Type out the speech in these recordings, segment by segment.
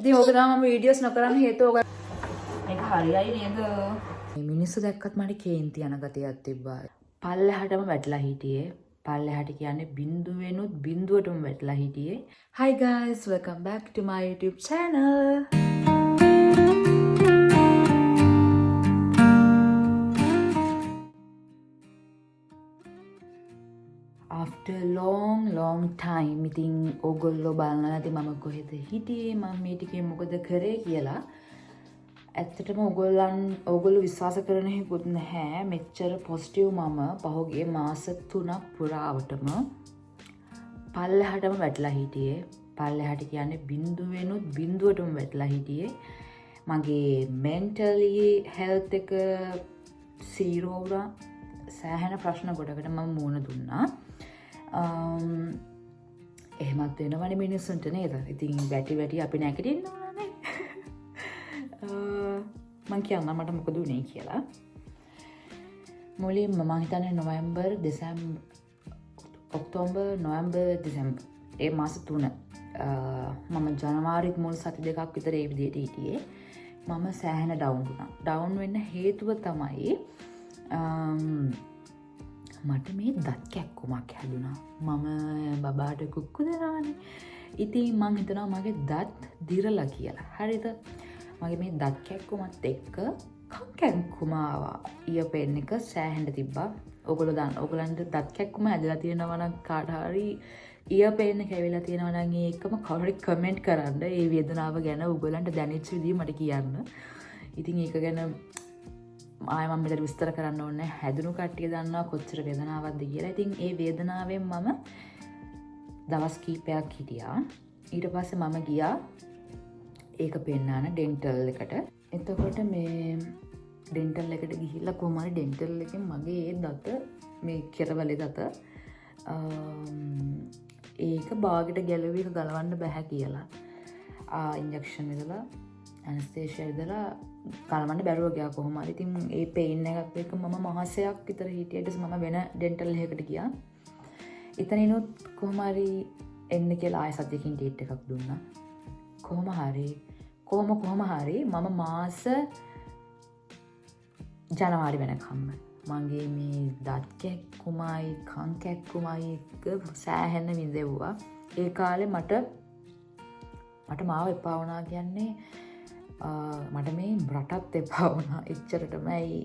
ඉතින් ඕක තමයි මම වීඩියෝස් නොකරන්න හේතුව ඕක. මේක හරියයි නේද? මේ මිනිස්සු දැක්කත් මට කේන්ති යන ගතියක් තිබ්බා. පල්ලෙහාටම වැටලා හිටියේ. පල්ලෙහාට කියන්නේ බිඳුවෙනුත් බිඳුවටම වැටලා හිටියේ. Hi guys, welcome back to my YouTube channel. After long time ඉතින් ඕගොල්ලෝ බලන්න නැති මම කොහෙද හිටියේ මම මේ ටිකේ මොකද කරේ කියලා ඇත්තටම ඕගොල්ලෝ විශ්වාස කරන හේකුත් නැහැ මෙච්චර පොසිටිව් මම පහුගිය මාස 3ක් පුරාවටම පල්ලෙහාටම වැටලා හිටියේ පල්ලෙහාට කියන්නේ බිඳුවෙනුත් බිඳුවටම වැටලා හිටියේ මගේ mentally health එක zero වුණා සෑහෙන ප්‍රශ්න ගොඩකට මම මුහුණ දුන්නා එහෙමත් වෙනවනේ මිනිස්සුන්ට නේද? ඉතින් වැටි අපි නැගිටින්න ඕනනේ. මං කියන්නම් මට මොකද උනේ කියලා. මුලින්ම මම හිතන්නේ ඔක්තෝබර් නොවැම්බර් දෙසැම්බර් ඒ මාස 3 මම ජනවාරි මුල් සති දෙකක් විතර ඒ විදිහට හිටියේ. මම සෑහෙන ඩවුන් වුණා. ඩවුන් වෙන්න හේතුව තමයි මට මේ දත් කැක්කුමක් හැදුනා. මම බබාට කුක්කු දෙනවානේ. ඉතින් මං හිතනවා මගේ දත් දිරලා කියලා. හරිද? මගේ මේ දත් කැක්කුමත් එක්ක කම් කැක්කුම ආවා. ඊය පෙන් එක සෑහෙන්න තිබ්බා. ඕගොල්ලන්ට දත් කැක්කුම ඇදලා තියෙනවා නම් කාට හරි ඊය පෙන් එක ඇවිල්ලා තියෙනවා නම් ඒකම කවුරුහරි කමෙන්ට් කරන්න. ඒ වේදනාව ගැන ඕගොල්ලන්ට දැනෙච්ච විදිහ මට කියන්න. ඉතින් ඒක ගැන ආය මම මෙතන විස්තර කරන්න ඕනේ හැදුණු කට්ටිය දන්නවා කොච්චර වේදනාවක්ද කියලා. ඉතින් ඒ වේදනාවෙන් මම දවස් කීපයක් හිටියා. ඊට පස්සේ මම ගියා ඒක පෙන්නන ඩෙන්ටල් එකට. එතකොට මේ ඩෙන්ටල් එකට ගිහිල්ලා කොහොම හරි ඩෙන්ටල් එකෙන් මගේ ඒ දත මේ කෙරවලේ දත ඒක බාගෙට ගැලවි එක ගලවන්න බෑ කියලා. ඉන්ජෙක්ෂන් ඉදලා ඇනස්තේෂියා ඉදලා කලමන්න බැරුව ගියා කොහොම හරි. ඉතින් ඒ පේන් එකත් එක්ක මම මාසයක් විතර හිටියට මම වෙන ඩෙන්ටල් එකකට ගියා. එතනිනුත් කොහොම හරි එන්න කියලා ආයෙ සතියකින් ඩේට් එකක් දුන්නා. කොහොම හරි මම මාස ජනවාරි වෙනකම්ම මගේ මේ දත් කැක්කුමයි කන් කැක්කුමයි එක සෑහෙන්න විඳෙව්වා. ඒ කාලේ මට මාව එපා වුණා කියන්නේ මට මේ රටත් එපා වුණා එච්චරටම. ඇයි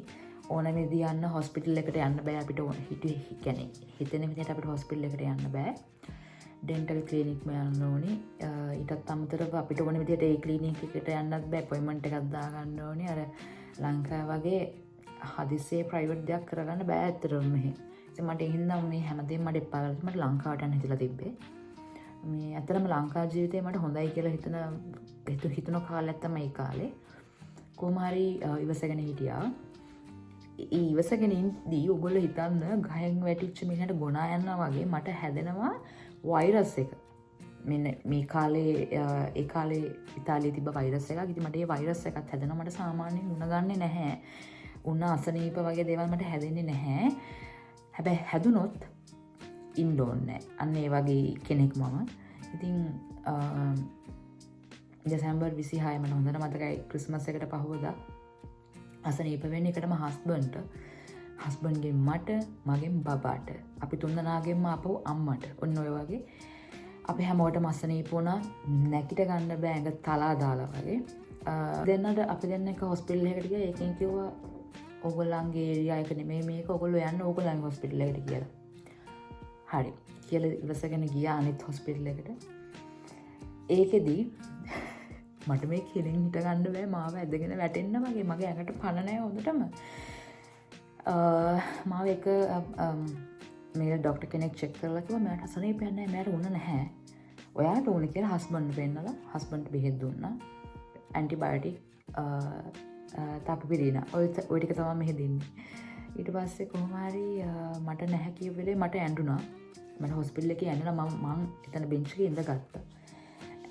ඕන විදිහ යන්න හොස්පිටල් එකට යන්න බෑ අපිට හිතෙන විදිහට අපිට හොස්පිටල් එකට යන්න බෑ. ඩෙන්ටල් ක්ලිනික් යන්න ඕනේ. ඊටත් අමතරව අපිට ඕන විදිහට ඒ ක්ලිනික් එකට යන්නත් බෑ. අපොයින්ට්මන්ට් එකක් දාගන්න ඕනේ. අර ලංකාව වගේ හදිස්සියේ ප්‍රයිවට් දෙයක් කරගන්න බෑ ඇත්තටම මෙහෙ. ඉතින් මට ඒ හින්දා මේ හැමදේම මට එපා වෙලා මට ලංකාවට යන්න හිතලා තිබ්බේ. මේ ඇත්තටම ලංකා ජීවිතේ මට හොඳයි කියලා හිතන කාලයක් තමයි ඒ කාලේ. කොහොම හරි ඉවසගෙන හිටියා. ඒ ඉවසගෙන ඉඳී ඔයගොල්ලෝ හිතන්න ගහෙන් වැටිච්ච මිනිහට ගොනා යනවා වගේ මට හැදෙනවා වෛරස් එක. මෙන්න මේ කාලේ ඒ කාලේ ඉතාලියේ තිබ්බ වෛරස් එකක්. ඉතින් මට ඒ වෛරස් එකත් හැදෙනවා. මට සාමාන්‍යයෙන් උණ ගන්නෙ නැහැ. උණ අසනීප වගේ දේවල් මට හැදෙන්නේ නැහැ. හැබැයි හැදුනොත් ඉන්න ඕනේ. අන්න ඒ වගේ කෙනෙක් මම. ඉතින් දෙසැම්බර් 26 මට හොඳට මතකයි ක්‍රිස්මස් එකට පහුවදා අසනීප වෙන්න එකටම හස්බන්ඩ්ගෙන් මට මගෙන් බබාට අපි තුන්දෙනාගෙන්ම ආපහු අම්මට ඔන්න ඔය වගේ අපි හැමෝටම අසනීප වුණා. නැගිට ගන්න බෑ ඇඟ තලා දාලා වගේ. අපි දෙන්න එක හොස්පිටල් එකකට ගියා. ඒකෙන් කිව්වා ඕගොල්ලන්ගේ ඒරියා එක නෙමෙයි මේක. ඕගොල්ලෝ යන්න ඕගොල්ලන්ගේ හොස්පිටල් එකට කියලා. හරි කියලා ඉවසගෙන ගියා අනිත් හොස්පිටල් එකට. ඒකෙදී මට මේ කෙලින් හිට ගන්න බෑ. මාව ඇදගෙන වැටෙන්න වගේ මගේ ඇඟට පණ නැහැ හොඳටම. මාව එක මේ ඩොක්ටර් කෙනෙක් චෙක් කරලා කිව්වා මට අසනීපයක් නැහැ. මට උණ නැහැ. ඔයාට ඕනේ කියලා හස්බන්ඩ් පෙන්නලා හස්බන්ඩ් බෙහෙත් දුන්නා. ඇන්ටිබයොටික් තාපිරිනා ඔය ටික තමයි මෙහෙ දෙන්නේ. ඊට පස්සේ කොහොම හරි මට නැහැ කියපු වෙලේ මට ඇඬුණා. මට හොස්පිටල් එකේ ඇඬුණා. මම එතන බෙන්ච් එකේ ඉඳගත්තා.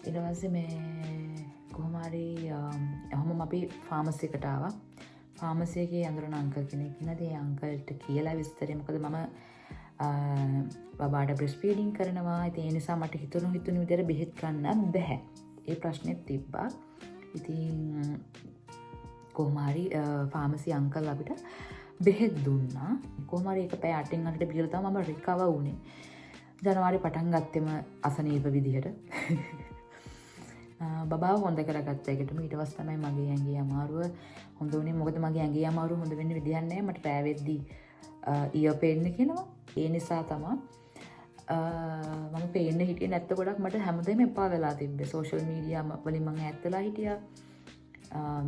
ඊට පස්සේ මේ කොහොම හරි ඔහොම අපි ෆාමසි එකට ආවා. ෆාමසි එකේ අඳුරන අංකල් කෙනෙක් ඉන්නද ඒ අංකල්ට කියලා විස්තරය මොකද මම බබාට බ්‍රෙස්ට් ෆීඩින් කරනවා. ඉතින් ඒ නිසා මට හිතුණු විදිහට බෙහෙත් ගන්න බැහැ. ඒ ප්‍රශ්නෙත් තිබ්බා. ඉතින් කොහොම හරි ෆාමසි අංකල් අපිට බෙහෙත් දුන්නා. කොහොම හරි ඒක පැය 8න් 8ට බීලා තමයි මම රිකවර් වුණේ. ජනවාරි පටන් ගත්තෙම අසනීප විදිහට. බබාව හොඳ කරගත්ත එකටම ඊට පස්සේ තමයි මගේ ඇඟේ අමාරුව හොඳ වුණේ. මොකද මගේ ඇඟේ අමාරුව හොඳ වෙන්න විදියක් නැහැ. මට රෑ වෙද්දී ඊය පේන්න කියනවා. ඒ නිසා තමයි මම පේන්න හිටියේ නැත්ත ගොඩක් මට හැමදේම එපා වෙලා තිබ්බේ. සෝෂල් මීඩියා වලින් මම ඈත් වෙලා හිටියා.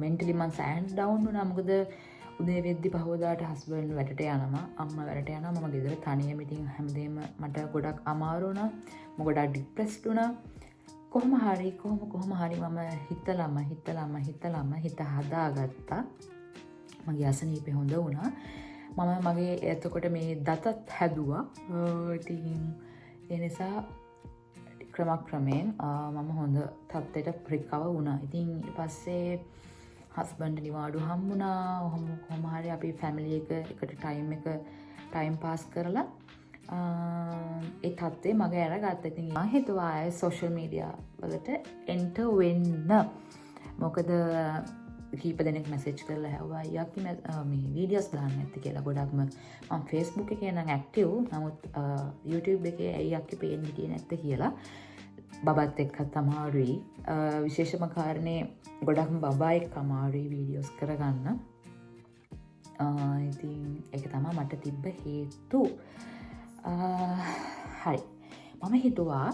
මෙන්ටලි මම සෑන්ඩ් ඩවුන් වුණා. මොකද උදේ වෙද්දි පහවදාට හස්බන්ඩ් වැඩට යනවා, අම්මා වැඩට යනවා. මම ගෙදර තනියම ඉතින් හැමදේම මට ගොඩක් අමාරු වුණා. මම ගොඩක් ડિප්‍රෙස්ඩ් වුණා. කොහොම හරි මම හිතලම හිත හදාගත්තා. මගේ අසනීපේ හොඳ වුණා. මම මගේ එතකොට මේ දතත් හැදුවා. ඉතින් ඒ නිසා ක්‍රමයෙන් මම හොඳ තත්ත්වයට රිකවර් වුණා. ඉතින් ඊට පස්සේ හස්බන්ඩ් නිවාඩු හම්බුණා. කොහොම හරි අපි ෆැමිලි එකට ටයිම් පාස් කරලා ඒ තත්ත්වේ මගේ අරගත්තා. ඉතින් මම හිතුවා ආයේ සෝෂල් මීඩියා වලට එන්ටර් වෙන්න. මොකද කීප දෙනෙක් මැසේජ් කරලා හැව්වා යකි මේ වීඩියෝස් දාන්න නැති කියලා. ගොඩක්ම මම Facebook එකේ නම් ඇක්ටිව්. නමුත් YouTube එකේ ඇයි යකි පේන්නේ හිටියේ නැත්තේ කියලා. බබත් එක්කත් අමාරුයි. විශේෂම කාරණේ ගොඩක්ම බබා එක්ක අමාරුයි වීඩියෝස් කරගන්න. ඉතින් ඒක තමයි මට තිබ්බ හේතු. හරි. මම හිතුවා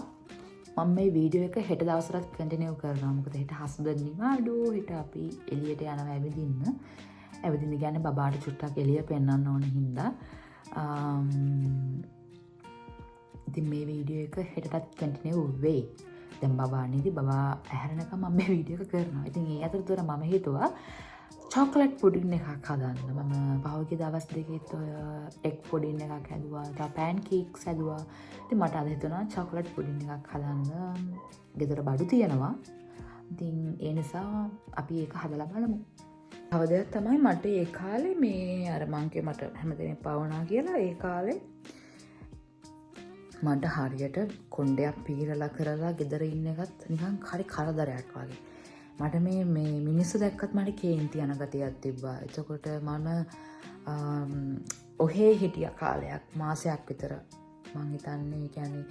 මම මේ වීඩියෝ එක හෙට දවසට කන්ටිනියු කරනවා. මොකද හෙට හස්බන්ඩ් නිවාඩු. හෙට අපි එළියට යනවා ඇවිදින්න. ඇවිදින්න කියන්නේ බබාට චුට්ටක් එළිය පෙන්වන්න ඕන හින්දා. ඉතින් මේ වීඩියෝ එක හෙටටත් කන්ටිනියු වෙයි. දැන් බබා නිදි. බබා ඇහැරෙනකම් මම මේ වීඩියෝ එක කරනවා. ඉතින් ඒ අතරතුර මම හිතුවා චොක්ලට් පුඩින් එකක් හදන්න. මම පහුගිය දවස් දෙකේත් ඔය එග් පුඩින් එකක් හැදුවා. තව පෑන් කේක්ස් හැදුවා. ඉතින් මට අද හිතුණා චොක්ලට් පුඩින් එකක් හදන්න. ගෙදර බඩු තියෙනවා. ඉතින් ඒ නිසා අපි ඒක හදලා බලමු. තව දෙයක් තමයි මට ඒ කාලේ මේ අර මං කිය මට හැමදේම පවුණා කියලා. ඒ කාලේ මට හරියට කොණ්ඩයක් පීරලා කරලා ගෙදර ඉන්න එකත් නිකන් හරි කරදරයක් වගේ. මට මේ මිනිස්සු දැක්කත් මට කේන්ති යන ගතියක් තිබ්බා. එතකොට මම ඔහේ හිටිය කාලයක් මාසයක් විතර. මං හිතන්නේ කියන්නේ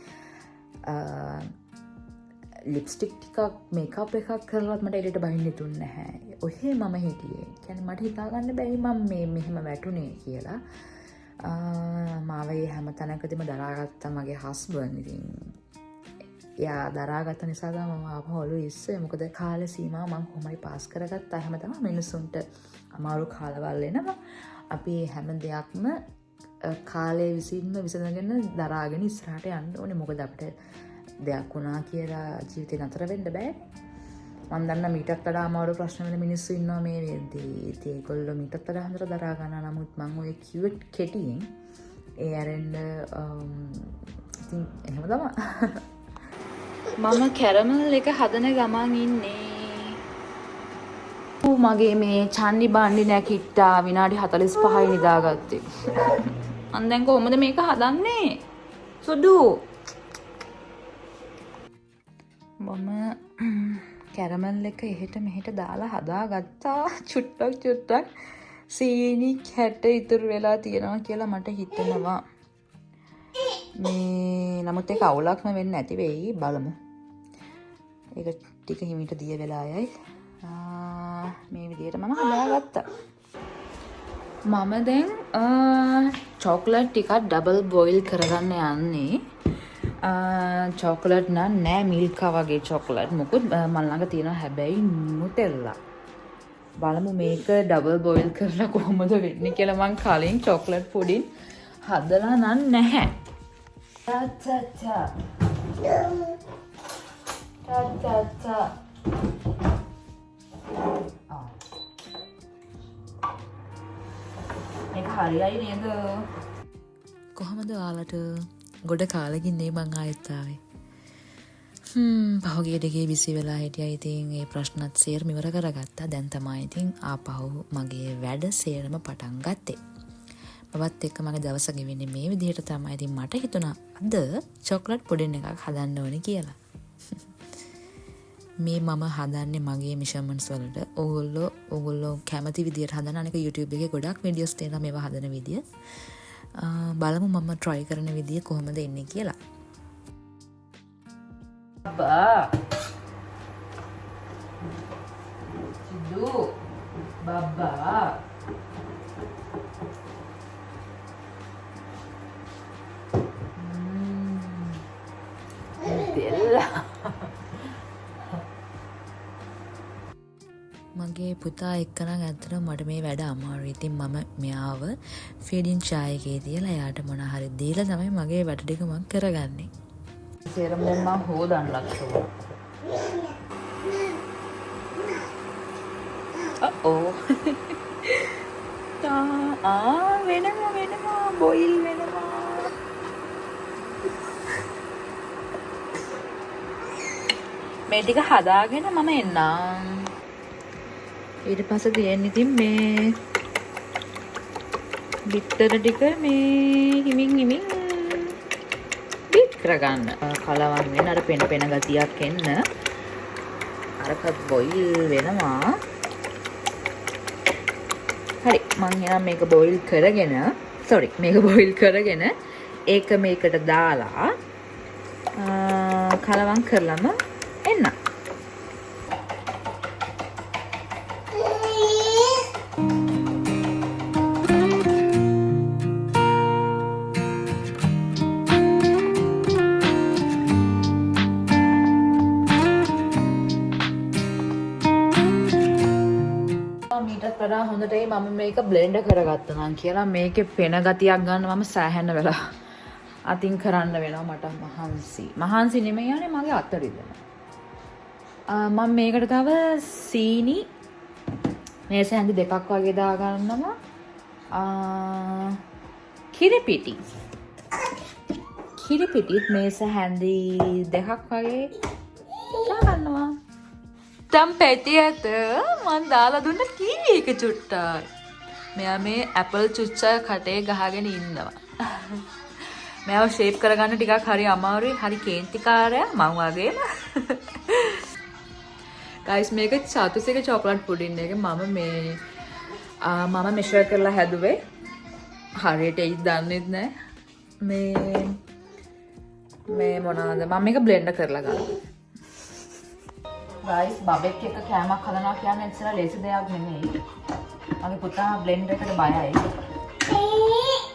ලිප්ස්ටික් ටිකක් මේකප් එකක් කරලත් මට එළියට බහින්න තුන්නේ නැහැ. ඔහේ මම හිටියේ. කියන්නේ මට හිතා ගන්න බැරි මම මෙහෙම වැටුනේ කියලා. මාව ඒ හැම තැනකදීම දරාගත්තා මගේ හස්බන්ඩ්. ඉතින් එයා දරාගත්ත නිසා තමයි මම ආපහු ඔළුව ඉස්සේ. මොකද කාල සීමාව මම කොහොමයි පාස් කරගත්තා. හැම තමයි මිනිස්සුන්ට අමාරු කාලවල් එනවා. අපි හැම දෙයක්ම කාලේ විසඳගෙන දරාගෙන ඉස්සරහට යන්න ඕනේ. මොකද අපිට දෙයක් වුණා කියලා ජීවිතේ නතර වෙන්න බෑ. මම දන්න මීටත් වඩා අමාරු ප්‍රශ්න වෙන මිනිස්සු ඉන්නවා මේ වෙද්දී. ඉතින් ඒගොල්ලෝ මීටත් වඩා හොඳට දරා ගන්නවා. නමුත් මම ඔය කිව්වෙත් කෙටියෙන් ඒ ඇරෙන්න ඉතින් එහෙම තමයි. මම කැරමල් එක හදන ගමන් ඉන්නේ. මගේ මේ චන්නි බණ්ඩි නැකිට්ටා විනාඩි 45යි නිදාගත්තේ. මම දැන් කොහොමද මේක හදන්නේ? සුදු. මම කැරමල් එක එහෙට මෙහෙට දාලා හදාගත්තා. චුට්ටක් සීනි කැට ඉතුරු වෙලා තියෙනවා කියලා මට හිතෙනවා. මේ නමුත් ඒක අවුලක්ම වෙන්නේ නැති වෙයි. බලමු. ඒක ටික හිමිට දිය වෙලා යයි. මේ විදිහට මම හදාගත්තා. මම දැන් චොක්ලට් ටිකක් ඩබල් බොයිල් කරගන්න යන්නේ. චොක්ලට් නෑ මිල්කා වගේ චොක්ලට්. මොකුත් මම ළඟ තියෙනවා හැබැයි නුටෙල්ලා. බලමු මේක ඩබල් බොයිල් කරලා කොහොමද වෙන්නේ කියලා. මං කලින් චොක්ලට් පුඩින් හදලා නැහැ. මේක හරියයි නේද? කොහොමද ඔයාලට ගොඩ කාලෙකින් නේ මං ආයෙත් ආවේ. පහුගිය දෙකේ බිසි වෙලා හිටියා. ඉතින් ඒ ප්‍රශ්නත් සේරම ඉවර කරගත්තා. දැන් තමයි ඉතින් ආපහු මගේ වැඩ සේරම පටන් ගත්තේ. බබත් එක්ක මගේ දවස ගෙවෙන්නේ මේ විදිහට තමයි. ඉතින් මට හිතුණා අද චොක්ලට් පුඩින් එකක් හදන්න ඕනේ කියලා. මේ මම හදන්නේ මගේ මෙෂර්මන්ට්ස් වලට. ඕගොල්ලෝ කැමති විදියට හදන අනික YouTube එකේ ගොඩක් වීඩියෝස් තියෙනවා මේවා හදන විදිය. බලමු මම try කරන විදිය කොහොමද එන්නේ කියලා. බා සිදු බබ්බා මගේ පුතා එක්කනම් ඇත්තටම මට මේ වැඩ අමාරුයි. ඉතින් මම මෙයාව ෆීඩින් චාය එකේ තියලා එයාට මොන හරි දීලා තමයි මගේ වැඩ ටික මම කරගන්නේ. සේරම දැන් මම හොදන්න ලක්ෂෝ. වෙනවා බොයිල් වෙනවා. මේ ටික හදාගෙන මම එන්නම්. ඊට පස්සේ තියෙන්නේ ඉතින් මේ බිත්තර ටික මේ හිමින් බීට් කරගන්න. කලවම් වෙන අර පෙන ගතියක් එන්න. අරකට බොයිල් වෙනවා. හරි මම එනම් මේක බොයිල් කරගෙන ඒක මේකට දාලා කලවම් කරලම එන්න. හොඳටයි මම මේක බ්ලෙන්ඩ් කරගත්තා නම් කියලා මේකේ පෙන ගතියක් ගන්න මම සෑහෙන වෙලා අතින් කරන්න වෙනවා මට මහන්සි නෙමෙයි යන්නේ මගේ අත රිදෙනවා. මම මේකට තව සීනි මේස හැඳි දෙකක් වගේ දා ගන්නවා. කිරිපිටිත් මේස හැඳි දෙකක් වගේ දා ගන්නවා. තම් පැටියට මන් දාලා දුන්න කීවි එක චුට්ටක්. මෙයා මේ ඇපල් චුච්චා කටේ ගහගෙන ඉන්නවා. මෙයාව ෂේප් කරගන්න ටිකක් හරි අමාරුයි. හරි කේන්තිකාරයා මං වගේම. ගයිස් මේක චතුසික චොකලට් පුඩින් එක මම මෙෂර් කරලා හැදුවේ. හරියට ඒක දන්නෙත් නෑ. මේ මොනවාද මම මේක බ්ලෙන්ඩ් කරලා ගන්නවා. ගයිස් බබෙක් එක්ක කෑමක් හදනවා කියන්නේ ඉතලා ලේසි දෙයක් නෙමෙයි. මගේ පුතා බ්ලෙන්ඩර් එකට බයයි.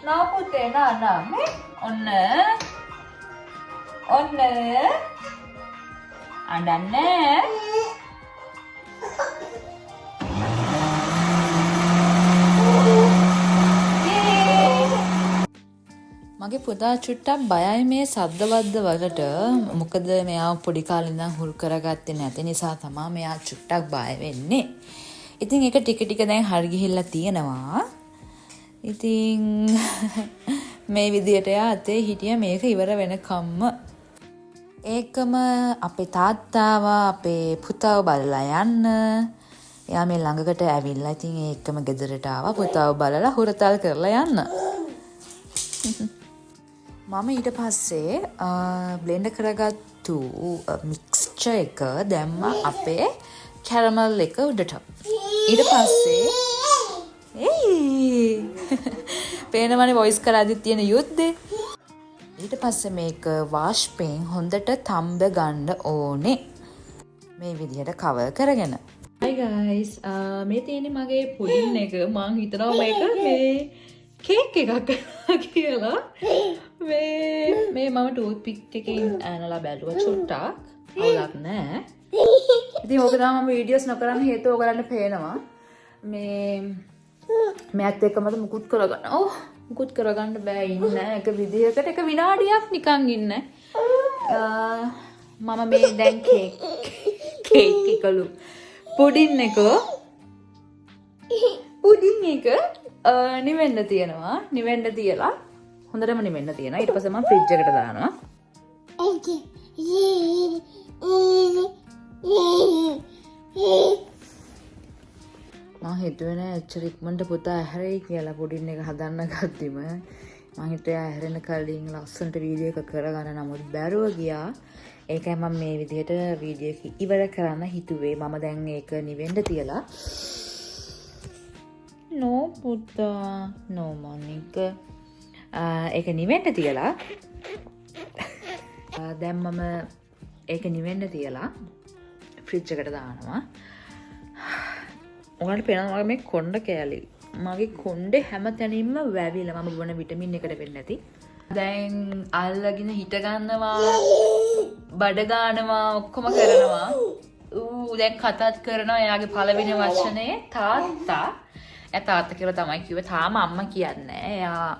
නා පුතේ නා මේ ඔන්න අඬන්නේ. මගේ පුතා චුට්ටක් බයයි මේ සද්දවද්ද වලට. මොකද මෙයා පොඩි කාලේ ඉඳන් හුරු කරගත්තේ නැති නිසා තමයි මෙයා චුට්ටක් බය වෙන්නේ. ඉතින් ඒක ටික ටික දැන් හරි ගිහිල්ලා තියෙනවා. ඉතින් මේ විදියට යා අතේ හිටිය මේක ඉවර වෙනකම්ම. ඒකම අපේ තාත්තාව අපේ පුතාව බලලා යන්න. එයා මේ ළඟකට ඇවිල්ලා ඉතින් ඒකම ගෙදරට ආවා පුතාව බලලා හුරතල් කරලා යන්න. මම ඊට පස්සේ බ්ලෙන්ඩ් කරගත්තු මික්ස්චර් එක දැම්ම අපේ කැරමල් එක උඩට. ඊට පස්සේ පේනවනේ වොයිස් කරද්දි තියෙන යුද්ධේ. ඊට පස්සේ මේක වාෂ් පෙන් හොඳට තම්බ ගන්න ඕනේ. මේ විදිහට කවර් කරගෙන. Hi guys මේ තියෙන්නේ මගේ පුඩින් එක. මං හිතනවා මේක මේ කේක් එකක් කියලා. මේ මම ටූත් පික් එකකින් ඇනලා බැලුවා චුට්ටක්. අවුලක් නැහැ. ඉතින් ඕක තමයි මම වීඩියෝස් නොකරන්න හේතුව ඔයගලන්ට පේනවා. මේත් එක්කම මුකුත් කරගන්න. මුකුත් කරගන්න බෑ ඉන්න එක විදිහකට එක විනාඩියක් නිකන් ඉන්න. මම මේ දැන් කේක් එකලු පුඩින් එක නිවෙන්න තියනවා. නිවෙන්න තියලා හොඳටම නිවෙන්න තියනවා. ඊට පස්සේ මම ෆ්‍රිජ් එකට දානවා. මම හිතුවේ නෑ එච්චර ඉක්මනට පුතා ඇහැරෙයි කියලා පුඩින් එක හදන්න ගත්තෙම. මං හිතුවා හැරෙන කලින් ලස්සනට වීඩියෝ එක කරගන්න නමුත් බැරුව ගියා. ඒකයි මම මේ විදිහට වීඩියෝ එක ඉවර කරන්න හිතුවේ. මම දැන් ඒක නිවෙන්න තියලා. නෝ පුතා නෝ මනික. ඒක නිවෙන්න තියලා. දැන් මම ඒක නිවෙන්න තියලා ෆ්‍රිජ් එකට දානවා. ඔයාලට පේනවා මේ කොණ්ඩ කෑලි. මගේ කොණ්ඩේ හැම තැනින්ම වැවිලා මම බොන විටමින් එකට වෙන්නේ නැති. දැන් අල්ලගෙන හිට ගන්නවා, බඩ ගන්නවා, ඔක්කොම කරනවා. දැන් කතාත් කරනවා එයාගේ පළවෙනි වචනේ තාත්තා. එයා තාත්තා කියලා තමයි කිව්වේ. තාම අම්මා කියන්නේ. එයා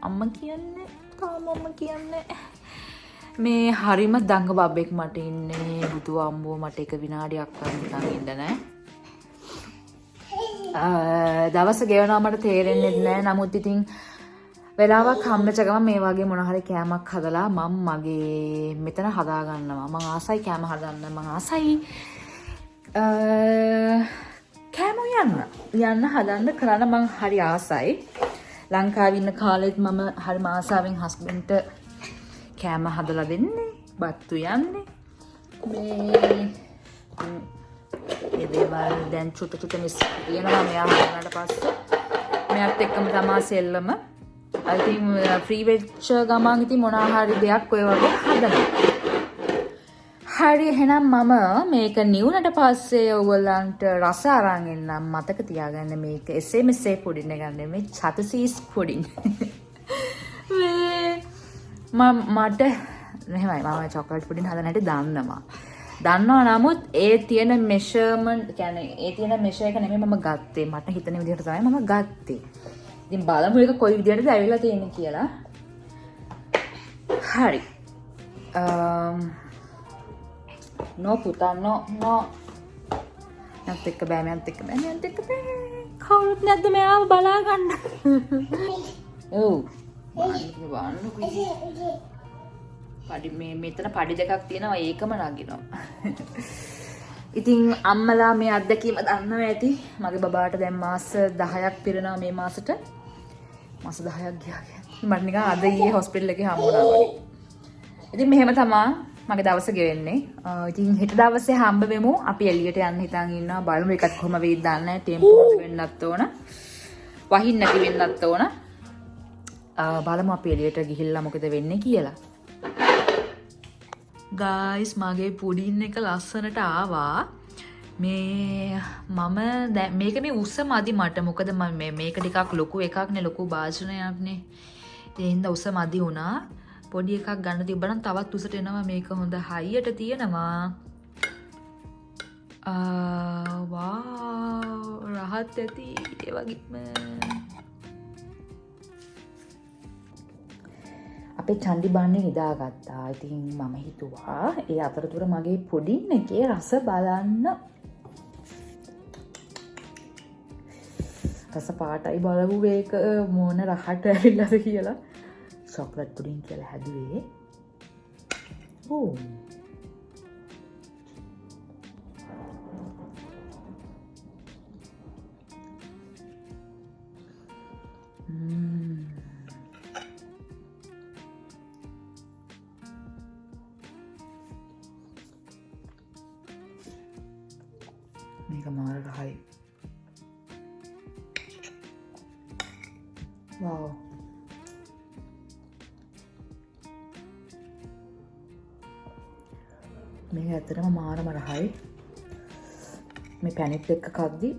අම්මා කියන්නේ. තාම අම්මා කියන්නේ. මේ හරිම දඟ බබෙක් මට ඉන්නේ. බුදු අම්බෝ මට එක විනාඩියක් නිකන් ඉන්න නෑ. දවස ගෙවනවා මට තේරෙන්නේ නැහැ. නමුත් ඉතින් වෙලාවක් හම්බෙච්ච ගමන් මේ වගේ මොන හරි කෑමක් හදලා මම මගේ මෙතන හදා ගන්නවා. මම ආසයි කෑම හදන්න. මම ආසයි කෑම යන්න හදන්න කරන්න මම හරි ආසයි. ලංකාවේ ඉන්න කාලෙත් මම හරි ආසාවෙන් හස්බන්ඩ්ට කෑම හදලා දෙන්නේ. බත්තු යන්නේ. මේ දේවල් දැන් චුට්ට මිස් කියනවා මෙයා හදනට පස්සේ මෙයාත් එක්කම තමයි සෙල්ලම. ඉතින් ෆ්‍රී වෙච්ච ගමන් ඉතින් මොනවා හරි දෙයක් ඔය වගේ හදනවා. හරි එහෙනම් මම මේක නිවුනට පස්සේ ඔයගොල්ලන්ට රස අරන් එන්නම්. මතක තියාගන්න මේක එසේ මෙසේ පුඩින් එකක් නෙමෙයි චතසීස් පුඩින්. මට එහෙමයි මම චොකලට් පුඩින් හදන හැටි දන්නවා. නමුත් ඒ තියෙන මෙෂර්මන්ට් කියන්නේ ඒ තියෙන මෙෂර් එක නෙමෙයි මම ගත්තේ. මට හිතෙන විදිහට තමයි මම ගත්තේ. ඉතින් බලමු ඒක කොයි විදිහටද ඇවිල්ලා තියෙන්නේ කියලා. හරි. නෝ පුතා නෝ නැත් එක්ක බෑ. කවුරුත් නැද්ද මෙයාව බලා ගන්න? ඔව්. බලන්න පඩි මෙතන පඩි දෙකක් තියෙනවා ඒකම නගිනවා. ඉතින් අම්මලා මේ අත්දැකීම දන්නවා ඇති. මගේ බබාට දැන් මාස 10ක් පිරෙනවා මේ මාසෙට. මාස 10ක් ගියා කියන්නේ. මට නිකන් අද ඊයේ හොස්පිටල් එකේ හම්බුණා වගේ. ඉතින් මෙහෙම තමයි මගේ දවස ගෙවෙන්නේ. ඉතින් හෙට දවසේ හම්බ වෙමු. අපි එළියට යන්න හිතන් ඉන්නවා. බලමු ඒකත් කොහොම වෙයිද දන්නේ නැහැ. ටෙම්පෝ වෙන්නත් ඕන. වහින්න නැති වෙන්නත් ඕන. බලමු අපි එළියට ගිහිල්ලා මොකද වෙන්නේ කියලා. ගායිස් මගේ පුඩින් එක ලස්සනට ආවා. මේ මම මේක මේ උස මදි මට. මොකද මේක ටිකක් ලොකු එකක් නේ, ලොකු භාජනයක් නේ. ඒ හින්දා උස මදි වුණා. පොඩි එකක් ගන්න තිබ්බනම් තවත් උසට එනවා. මේක හොඳ හයියට තියෙනවා. වාව් රහත් ඇති ඒ වගේම. අපේ චන්ඩි බන්නේ නිදාගත්තා. ඉතින් මම හිතුවා ඒ අතරතුර මගේ පුඩින් එකේ රස බලන්න. රස පාටයි බලමු මේක මොන රහට ඇවිල්ලාද කියලා. චොක්ලට් පුඩින් කියලා හැදුවේ. ඕ මේක මාර රහයි. වව්. මේක ඇත්තටම මාරම රහයි. මේ පැනිත් එක්ක කද්දි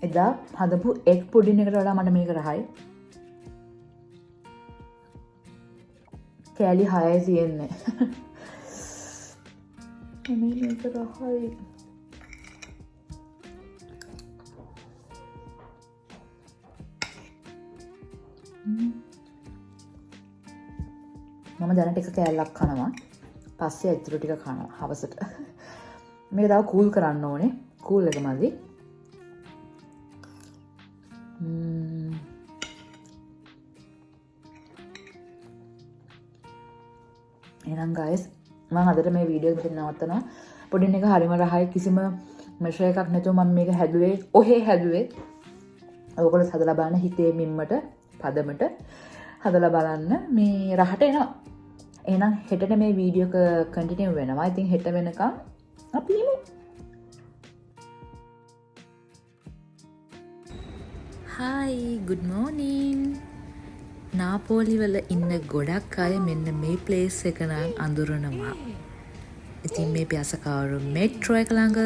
එදා හදපු එක් පුඩින් එකට වඩා මට මේක රහයි. කෑලි 6යි තියෙන්නේ. මේක රහයි. මම දැනට එක කෑල්ලක් කනවා. පස්සේ අයිතුරු ටික කනවා හවසට. මේක තව කූල් කරන්න ඕනේ. කූල් එක මදි. එහෙනම් guys මම අදට මේ වීඩියෝ එක නවත්තනවා. පුඩින් එක හරිම රහයි කිසිම මෙෂර් එකක් නැතුව මම මේක හැදුවේ. ඔහේ හැදුවේ. ඔයගොල්ලෝ හදලා බලන්න හිතේ මිම්මට පදමට හදලා බලන්න මේ රහට එනවා. එහෙනම් හෙටට මේ වීඩියෝ එක කන්ටිනියු වෙනවා. ඉතින් හෙට වෙනකම් අපි ඉමු. Hi, good morning. නාපෝලි වල ඉන්න ගොඩක් අය මෙන්න මේ ප්ලේස් එක නම් අඳුරනවා. ඉතින් මේ පියාසකවරු මෙට්‍රෝ එක ළඟ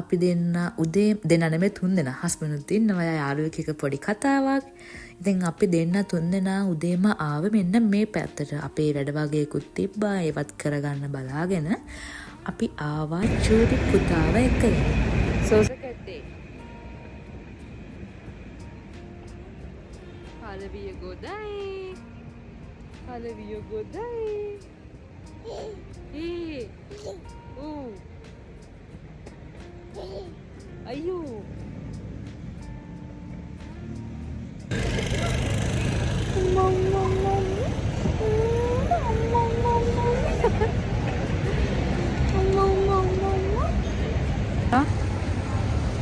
අපි දෙන්න උදේ දෙන්න නෙමෙයි 3 දෙනා හස්බන්ඩ්ුත් ඉන්නවා. යාළුවෙක් එක පොඩි කතාවක්. ඉතින් අපි දෙන්න 3 දෙනා උදේම ආව මෙන්න මේ පැත්තට. අපේ වැඩ වගේකුත් තිබ්බා. ඒවත් කරගන්න බලාගෙන අපි ආවා චූටි පුතාව එක්කගෙන. සෝසකැත්තේ පළවිය ගොඩයි. පළවිය ගොඩයි. ඕ අයියෝ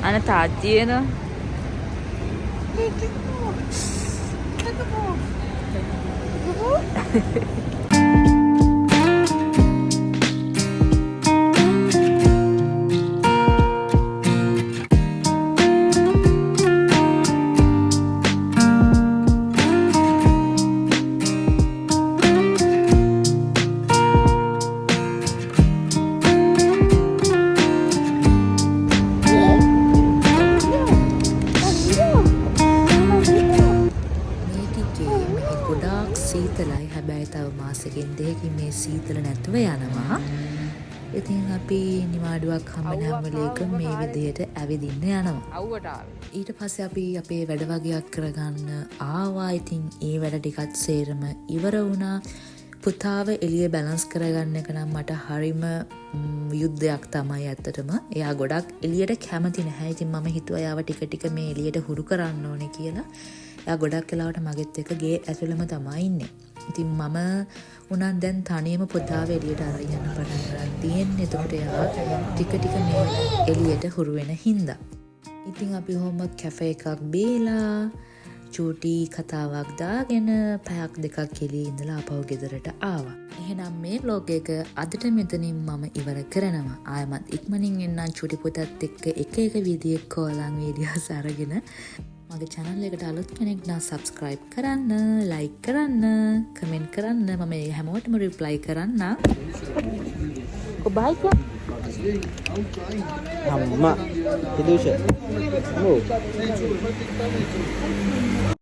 අන තාත්තියන සීතලයි. හැබැයි තව මාසෙකින් දෙකකින් මේ සීතල නැතුව යනවා. ඉතින් අපි නිවාඩුවක් හම්බෙන හැම වෙලේකම මේ විදියට ඇවිදින්න යනවා. ඊට පස්සේ අපි අපේ වැඩ වගේක් කරගන්න ආවා. ඉතින් ඒ වැඩ ටිකත් සේරම ඉවර වුණා. පුතාව එළිය බැලන්ස් කරගන්න එක නම් මට හරිම යුද්ධයක් තමයි ඇත්තටම. එයා ගොඩක් එළියට කැමති නැහැ. ඉතින් මම හිතුවා එයාව ටික ටික මේ එළියට හුරු කරන්න ඕනේ කියලා. එයා ගොඩක් වෙලාවට මගෙත් එක්ක ගේ ඇතුළෙම තමයි ඉන්නේ. ඉතින් මම උනන් දැන් තනියම පුතාව එළියට අරන් යන්න පටන් ගන්න තියෙන්නේ. එතකොට එයා ටික ටික මේ එළියට හුරු වෙන හින්දා. ඉතින් අපි කොහොම කැෆේ එකක් බීලා චූටි කතාවක් දාගෙන පැයක් දෙකක් එළියේ ඉඳලා ආපහු ගෙදරට ආවා. එහෙනම් මේ vlog එක අදට මෙතනින් මම ඉවර කරනවා. ආයමත් ඉක්මනින් එන්නම් චූටි පුතත් එක්ක එක එක විදිහේ කෝලම් වීඩියෝස් අරගෙන. මගේ channel එකට අලුත් කෙනෙක් නම් subscribe කරන්න, like කරන්න, comment කරන්න. මම හැමෝටම reply කරන්න. Bye. අම්මා පිදුෂ.